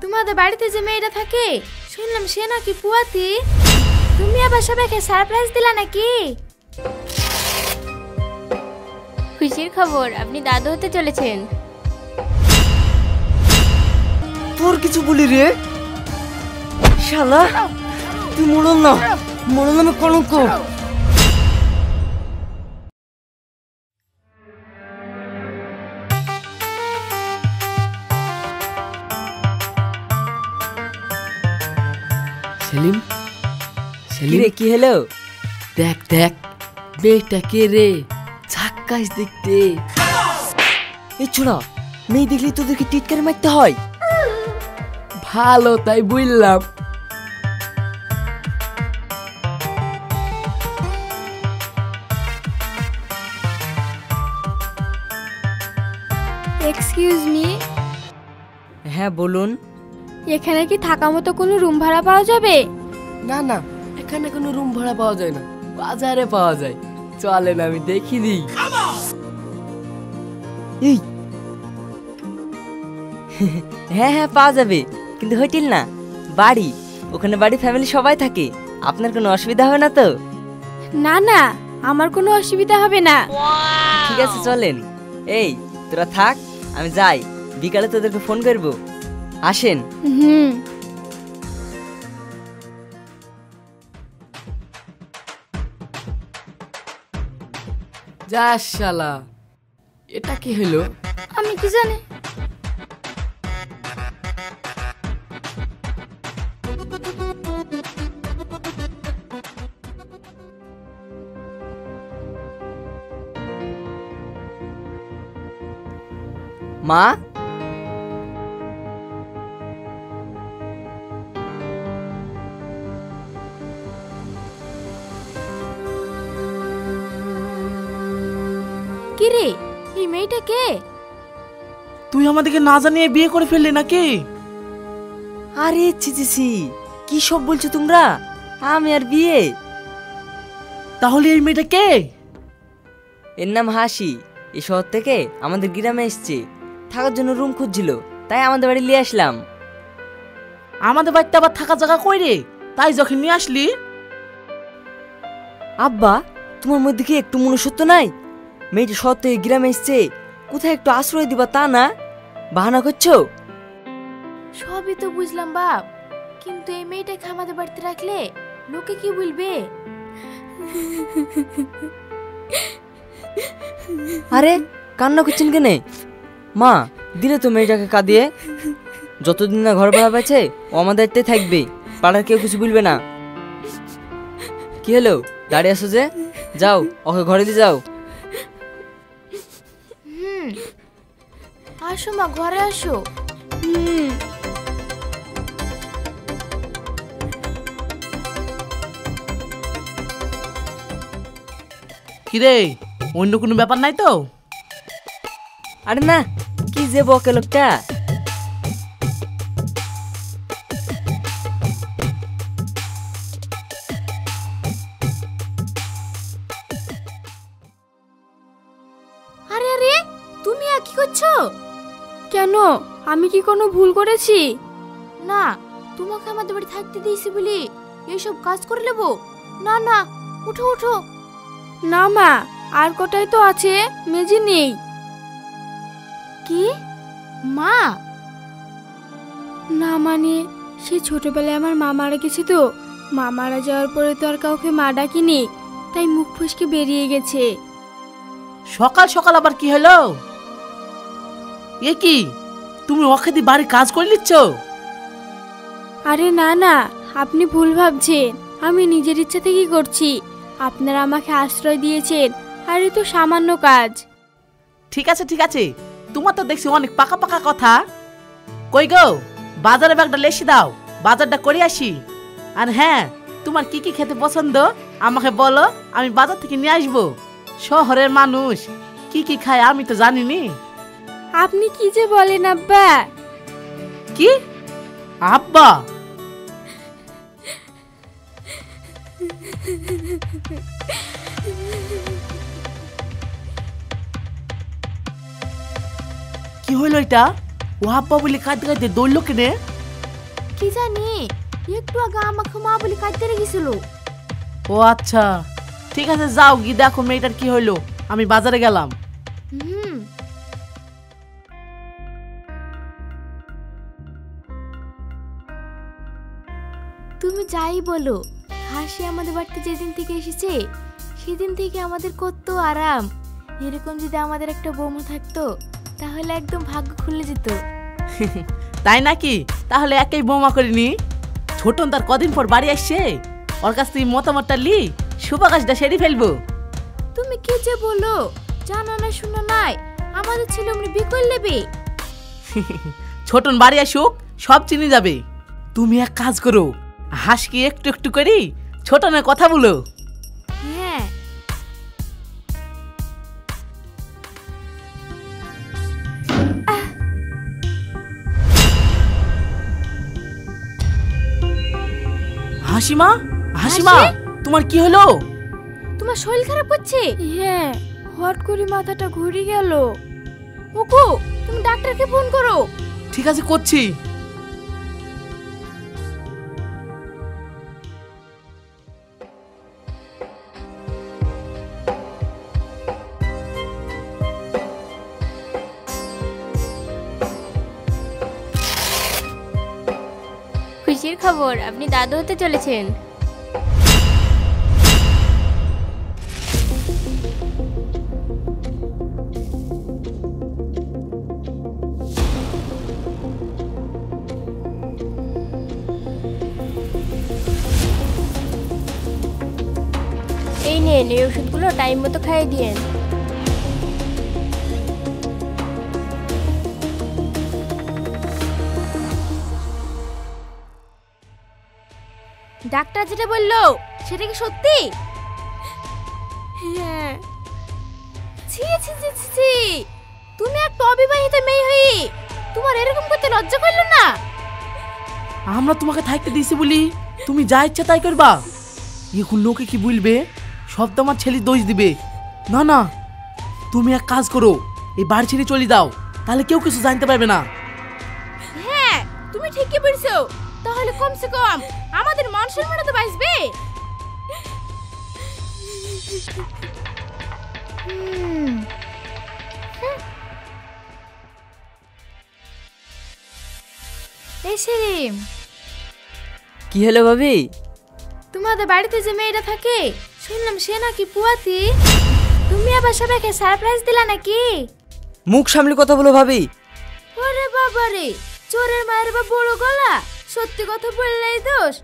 তোমাদের বাড়িতে যে মেয়েটা থাকে শুনলাম সে নাকি পুয়াতি। তুমি আবার সবাইকে সারপ্রাইজ দিলা নাকি? খুশির খবর, আপনি দাদু হতে চলেছেন। তোর কিছু বলি রে শালা, তুই মরল না, মরল নামে কলঙ্ক। সেলিম, সেলিম রে কি হলো? দেখ দেখ মেয়েটা কে রে, ঝাক্কাস দেখতে। এই ছোড়া, মেয়ে দেখলে তোদেরকে টিটকারি মারতে হয়? ভালো তাই বুঝলাম। এক্সকিউজ মি, হ্যাঁ বলুন। এখানে কি থাকার মতো কোনো রুম ভাড়া পাওয়া যাবে? না না, এখানে কোনো রুম ভাড়া পাওয়া যায় না, বাজারে পাওয়া যায়। চলেন আমি দেখি দিই। এই হ্যাঁ হ্যাঁ পাওয়া যাবে, কিন্তু হোটেল না, বাড়ি। ওখানে বাড়ি ফ্যামিলি সবাই থাকে, আপনার কোনো অসুবিধা হবে না তো? না না, আমার কোনো অসুবিধা হবে না। ঠিক আছে চলেন। এই তোরা থাক, আমি যাই, বিকালে তোদেরকে ফোন করব। আসেন। হুম। যা শালা, এটা কি হলো? আমি কি জানি। মা, কি রে, এই মেয়েটা কে? তুই আমাদেরকে না জানিয়ে বিয়ে করে ফেললি নাকি? আরে ছি, কি সব বলছো তোমরা? আমি আর বিয়ে? তাহলে এই মেয়েটা কে? এর নাম হাসি। এই শহর থেকে আমাদের গ্রামে এসছে, থাকার জন্য রুম খুঁজছিল, তাই আমাদের বাড়ি নিয়ে আসলাম। আমাদের বাড়িতে আবার থাকা জায়গা কই রে, তাই যখন নিয়ে আসলি? আব্বা, তোমার মধ্যে কি একটু মনুষ্যত্ব নাই? মেয়েটি শহর থেকে গ্রামে এসছে, কোথায় একটু আশ্রয় দিবা তা না, বাহানা করছো? সবই তো বুঝলাম বাপ, কিন্তু এই মেয়েটাকে আমাদের বাড়িতে রাখলে লোকে কি বলবে? আরে কান্না করছেন কেনে? মা, দিলে তো মেয়েটাকে কাঁদিয়ে। যতদিন না ঘর ভাড়া পাচ্ছে ও আমাদের দায়িত্বে থাকবে, পাড়ার কেউ কিছু বলবে না। কি হলো, দাঁড়িয়ে আসো যে? যাও, ওকে ঘরে দিয়ে যাও। আসো মা, ঘরে আসো। কিরে, অন্য কোনো ব্যাপার নাই তো? আরে না, কি যে বকে লোকটা। আরে আরে, তুমি আর কি করছো? কেন, আমি কি কোনো ভুল করেছি? না, তোমাকে আমাদের বাড়ি থাকতে দিয়েছি বলি এইসব কাজ করে নেবো? না না, উঠো উঠো। না মা, আর কটাই তো আছে, মেজি নেই। কি মা? না মানে, সে ছোটবেলায় আমার মা মারা গেছে তো, মা মারা যাওয়ার পরে তো আর কাউকে মা ডাকিনি, তাই মুখ ফসকে বেরিয়ে গেছে। সকাল সকাল আবার কি হলো? এ কি, তুমি ওকে দিয়ে বাড়ি কাজ করে নিচ্ছ? আরে না না, আপনি ভুল ভাবছেন, আমি নিজের ইচ্ছা থেকেই করছি। আপনারা আমাকে আশ্রয় দিয়েছেন, আর এ তো সামান্য কাজ। ঠিক আছে ঠিক আছে, তোমার তো দেখছি অনেক পাকা পাকা কথা। কই গো, বাজারে ব্যাগটা লেসে দাও, বাজারটা করে আসি। আর হ্যাঁ, তোমার কি কি খেতে পছন্দ আমাকে বলো, আমি বাজার থেকে নিয়ে আসবো। শহরের মানুষ কি কি খায় আমি তো জানি নি। আপনি কি যে বলেন আব্বা? কি আব্বা? কি হইল এটা? ও আব্বা বলে কাঁদতে কাঁদতে দৌড়লো কেনে? কি জানি একটু আগে আমাকে মা বলে কাঁদতে লেগেছিল। ও আচ্ছা, ঠিক আছে যাও গিয়ে দেখো মেয়েটার কি হইলো। আমি বাজারে গেলাম। হুম। তুমি যাই বলো, হাসি আমাদের বাড়িতে যেদিন থেকে এসেছে সেদিন থেকে আমাদের কত আরাম। এরকম যদি আমাদের একটা বৌমা থাকতো তাহলে একদম ভাগ্য খুলে যেত। তাই নাকি? তাহলে একাই বোমা করিনি। ছোটন তার কদিন পর বাড়ি আসছে, ওর কাছ থেকে মতামতটা লি শুভাকাশটা সেরে ফেলবো। তুমি কি যে বলো, জানা না শোনা নাই আমাদের ছেলে অমনি বিয়ে করে নেবে। ছোটন বাড়ি আসুক সব চিনে যাবে। তুমি এক কাজ করো, হাসকে একটু একটু করি ছোটনের কথা বলো। হ্যাঁ। হাসিমা, হাসিমা, হাসি? তোমার কি হলো? তোমার শরীর খারাপ করছে? হ্যাঁ, হট করে মাথাটা ঘুরে গেল। ওকো, তুমি ডাক্তারকে ফোন করো। ঠিক আছে করছি। খুশির খবর, আপনি দাদু হতে চলেছেন। এই নেন, এই ওষুধগুলো টাইম মতো খাইয়ে দিয়েন। ডাক্তার যেটা বললো সেটা কি সত্যি? হ্যাঁ। ছি ছি ছি ছি ছি, তুমি একটা অবিবাহিত মেয়ে হয়ে তোমার এরকম করতে লজ্জা করলো না? আমরা তোমাকে থাকতে দিয়েছি বলি তুমি যা ইচ্ছা তাই করবা? এখন লোকে কি বলবে? সব তো আমার ছেলে দোষ দিবে। না না, তুমি এক কাজ করো, এই বাড়ি ছেড়ে চলে দাও, তাহলে কেউ কিছু জানতে পারবে না। হ্যাঁ, তুমি ঠিকই বলছো। তাহলে কমসে কম আমাদের মান সম্মানটা তো বাঁচবে। এই সেলিম, কি হলো ভাবি? তোমাদের বাড়িতে যে মেয়েটা থাকে শুনলাম সে নাকি পুয়াতি। তুমি আবার সবাইকে সারপ্রাইজ দিলা নাকি? মুখ সামলে কথা বলো ভাবি। ওরে বাবা রে, চোরের মায়ের বা বড় গলা, সত্যি কথা বললেই দোষ।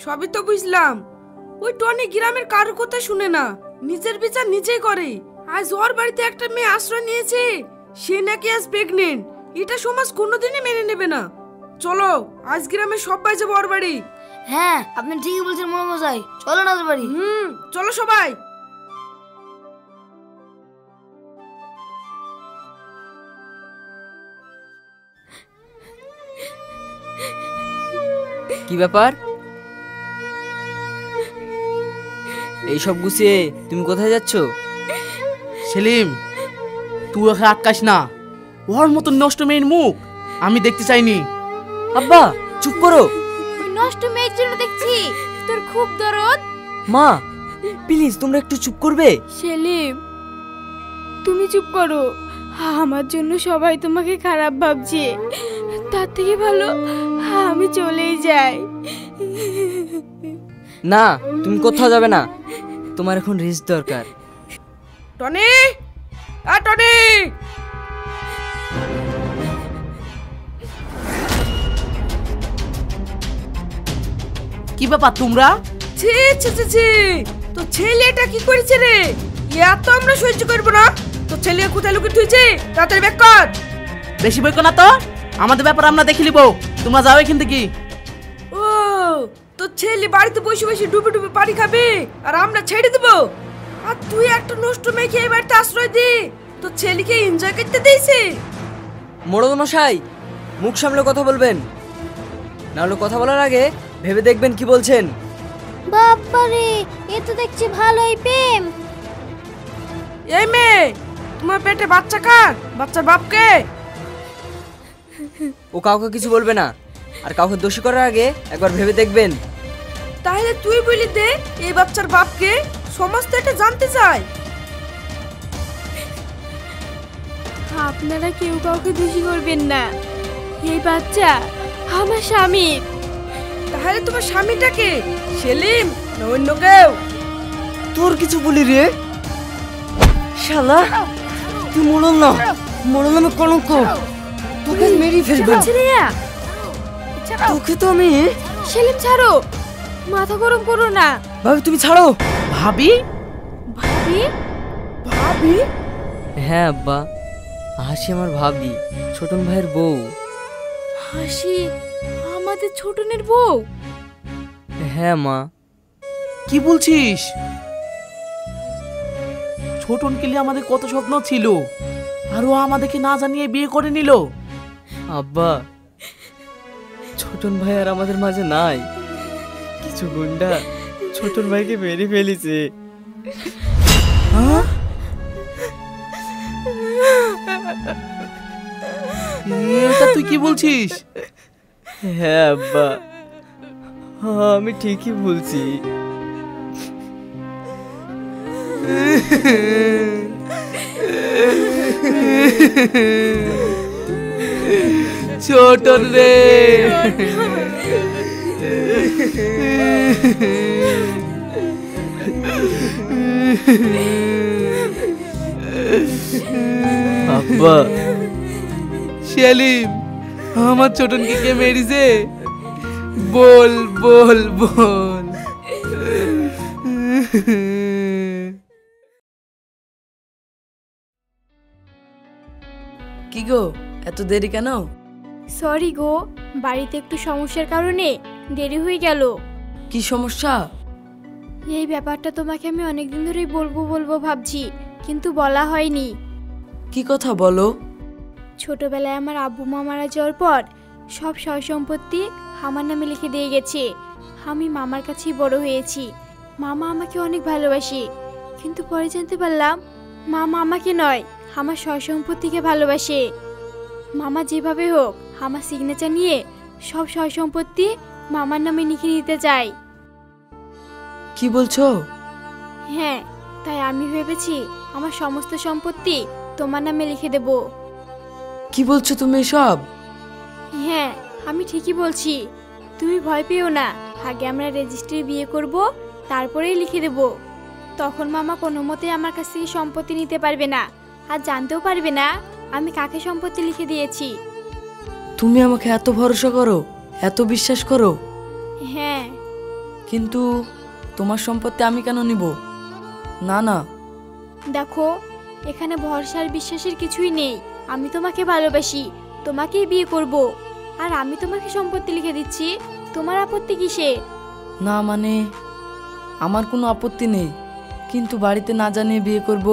সবই তো বুঝলাম। ওই টনি গ্রামের কারোর কথা শুনে না, নিজের বিচার নিজেই করে। আজ ওর বাড়িতে একটা মেয়ে আশ্রয় নিয়েছে, সে নাকি আজ প্রেগনেন্ট। এটা সমাজ কোনোদিনই মেনে নেবে না। চলো আজ গ্রামের সবাই যাবো ওর বাড়ি। হ্যাঁ, আপনি ঠিকই বলছেন মশাই, চলো না ওর বাড়ি। চলো সবাই। কি ব্যাপার? এইসব গুছিয়ে তুমি কোথায় যাচ্ছ? সেলিম, তুই ওকে আটকাস না। ওর মতন নষ্ট মেয়ের মুখ আমি দেখতে চাইনি। আব্বা চুপ করো। ওই নষ্ট মেয়ের জন্য দেখছি তোর খুব দরদ। মা প্লিজ তোমরা একটু চুপ করবে? সেলিম, তুমি চুপ করো। আমার জন্য সবাই তোমাকে খারাপ ভাবছে, তার থেকে ভালো আমি চলেই যাই। না, তুমি কোথাও যাবে না, তোমার এখন রেস্ট দরকার। টনি, আ টনি, কি ব্যাপার তোমরা? ছি ছি ছি ছি, তো ছেলেটা কি করেছে রে? এত আমরা সহ্য করবো না। তো ছেলে কোথায় লুকিয়ে থুইছে? তাড়াতাড়ি ব্যাক কর। বেশি বইকো না তো, আমাদের ব্যাপার আমরা দেখে নিব। তোমরা যাও এখান থেকে। ও, তো ছেলে বাড়িতে বসে বসে ডুবে ডুবে পানি খাবে আর আমরা ছেড়ে দেবো? আর তুই একটা নষ্ট মেয়েকে এই বাড়িতে আশ্রয় দি, তো ছেলেকে এনজয় করতে দিয়েছে। মোড়ল মশাই, মুখ সামলে কথা বলবেন, নাহলে কথা বলার আগে ভেবে দেখবেন কি বলছেন। বাবারে, এ তো দেখছি ভালোই প্রেম। এই মেয়ে, তোমার পেটে বাচ্চা কার? বাচ্চার বাপকে? ও কাউকে কিছু বলবে না, আর কাউকে দোষী করার আগে একবার ভেবে দেখবেন। তাহলে তুই বলি দে এই বাচ্চার বাপকে, সমাজ তো এটা জানতে চায়। আপনারা কেউ কাউকে দোষী করবেন না, এই বাচ্চা আমার স্বামীর। তাহলে তোমার স্বামীটাকে সেলিম না অন্য কেউ? তোর কিছু বলি রে শালা, তুই মরল না, মরল আমি কলঙ্ক, তোকে মেরেই ফেলবো। ছেলেয়া, তোকে তো আমি। সেলিম ছাড়ো, মাথা গরম করো না। ভাবি তুমি ছাড়ো। ভাবি? ভাবি? ভাবি? হ্যাঁ আব্বা, হাসি আমার ভাবি, ছোটন ভাইয়ের বউ। হাসি আমাদের ছোটনের বউ? হ্যাঁ মা। কি বলছিস? ছোটন কেলি আমাদের কত স্বপ্ন ছিল, আর ও আমাদেরকে না জানিয়ে বিয়ে করে নিল। আব্বা, ছোটন ভাই আর আমাদের মাঝে নাই, কিছু গুন্ডা ছোটন ভাইকে মেরে ফেলেছে। এটা তুই কি বলছিস? হ্যাঁ আব্বা, আমি ঠিকই বলছি। ছোটন রে, আব্বা, সেলিম আমার ছোটনকে কে মেরেছে? বল বল বল। কি গো, এত দেরি কেন? সরি গো, বাড়িতে একটু সমস্যার কারণে দেরি হয়ে গেল। কি সমস্যা? এই ব্যাপারটা তোমাকে আমি অনেকদিন ধরেই বলবো বলবো ভাবছি, কিন্তু বলা হয়নি। কি কথা বলো? ছোটবেলায় আমার আব্বু মা মারা যাওয়ার পর সব সয় সম্পত্তি আমার নামে লিখে দিয়ে গেছে। আমি মামার কাছেই বড় হয়েছি, মামা আমাকে অনেক ভালোবাসে, কিন্তু পরে জানতে পারলাম মামা আমাকে নয়, আমার সয় সম্পত্তিকে ভালোবাসে। মামা যেভাবে হোক আমার সিগনেচার নিয়ে সব সয় সম্পত্তি মামার নামে লিখে নিতে চায়। কি বলছো? হ্যাঁ, তাই আমি ভেবেছি আমার সমস্ত সম্পত্তি তোমার নামে লিখে দেব। কি বলছো তুমি এসব? হ্যাঁ, আমি ঠিকই বলছি, তুমি ভয় পেও না। আগে আমরা রেজিস্ট্রি বিয়ে করব, তারপরেই লিখে দেব। তখন মামা কোনো মতে আমার কাছ থেকে সম্পত্তি নিতে পারবে না, আর জানতেও পারবে না আমি কাকে সম্পত্তি লিখে দিয়েছি। তুমি আমাকে এত ভরসা করো, এত বিশ্বাস করো, হ্যাঁ। কিন্তু তোমার সম্পত্তি আমি কেন নিব? না না। দেখো, এখানে ভরসার বিশ্বাসের কিছুই নেই। আমি তোমাকে ভালোবাসি, তোমাকেই বিয়ে করব, আর আমি তোমাকে সম্পত্তি লিখে দিচ্ছি, তোমার আপত্তি কিসে? না মানে, আমার কোনো আপত্তি নেই, কিন্তু বাড়িতে না জানিয়ে বিয়ে করব,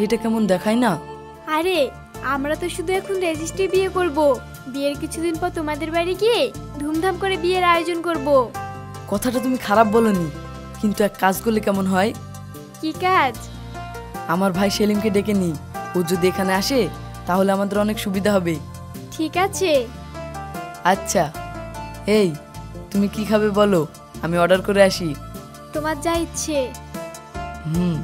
এটা কেমন দেখায় না? আরে, আমরা তো শুধু এখন রেজিস্ট্রি বিয়ে করব, বিয়ের কিছুদিন পর তোমাদের বাড়ি গিয়ে ধুমধাম করে বিয়ের আয়োজন করব। কথাটা তুমি খারাপ বলনি, কিন্তু এক কাজ করলে কেমন হয়? কি কাজ? আমার ভাই সেলিমকে ডেকে নিই, ও যদি এখানে আসে তাহলে আমাদের অনেক সুবিধা হবে। ঠিক আছে। আচ্ছা, এই তুমি কি খাবে বলো, আমি অর্ডার করে আসি। তোমার যা ইচ্ছে। হুম।